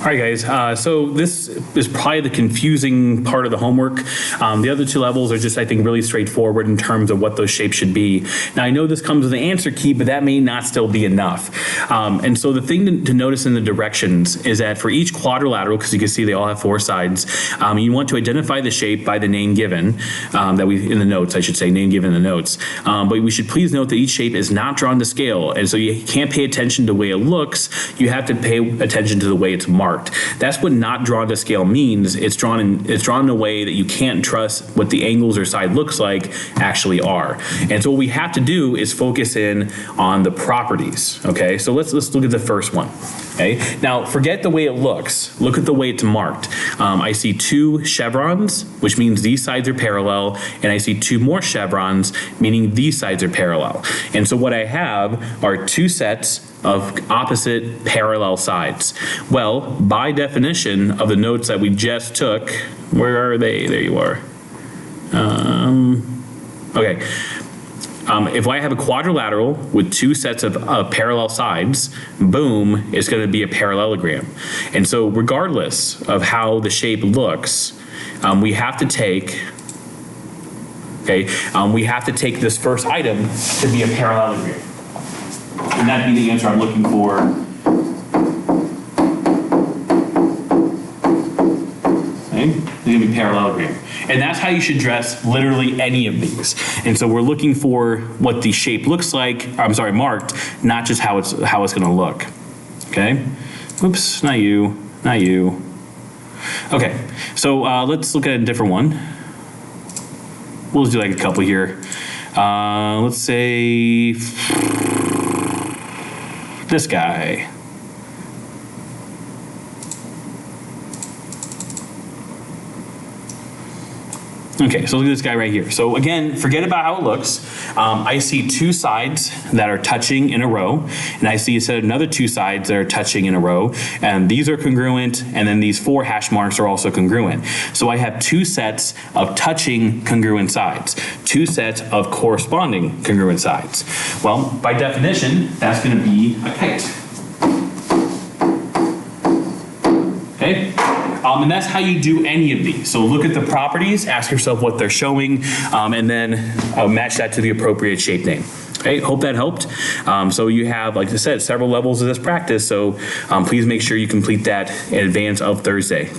All right, guys, so this is probably the confusing part of the homework. The other two levels are just, I think, really straightforward in terms of what those shapes should be. Now, I know this comes with an answer key, but that may not still be enough. And so the thing to notice in the directions is that for each quadrilateral, because you can see they all have four sides, you want to identify the shape by the name given, in the notes, I should say, name given in the notes. But we should please note that each shape is not drawn to scale, and so you can't pay attention to the way it looks, you have to pay attention to the way it's marked. That's what not drawn to scale means. It's drawn in a way that you can't trust what the angles or side looks like actually are. And so what we have to do is focus in on the properties. Okay, so let's look at the first one. Okay, now forget the way it looks. Look at the way it's marked. I see two chevrons, which means these sides are parallel, and I see two more chevrons, meaning these sides are parallel. And so what I have are two sets of opposite parallel sides. Well, by definition of the notes that we just took, where are they? There you are. Okay. If I have a quadrilateral with two sets of parallel sides, boom, it's going to be a parallelogram. And so regardless of how the shape looks, we have to take this first item to be a parallelogram. And that'd be the answer I'm looking for. Okay? It's going to be parallelogram. And that's how you should dress literally any of these. And so we're looking for what the shape looks like, marked, not just how it's going to look. Okay? Oops, not you, not you. Okay, so let's look at a different one. We'll just do like a couple here. Let's say this guy. Okay, so look at this guy right here. So again, forget about how it looks. I see two sides that are touching in a row, and I see another two sides that are touching in a row, and these are congruent, and then these four hash marks are also congruent. So I have two sets of touching congruent sides, two sets of corresponding congruent sides. Well, by definition, that's going to be a kite. Okay? And that's how you do any of these. So look at the properties, ask yourself what they're showing, and then match that to the appropriate shape name. Okay, hope that helped. So you have, like I said, several levels of this practice, so please make sure you complete that in advance of Thursday.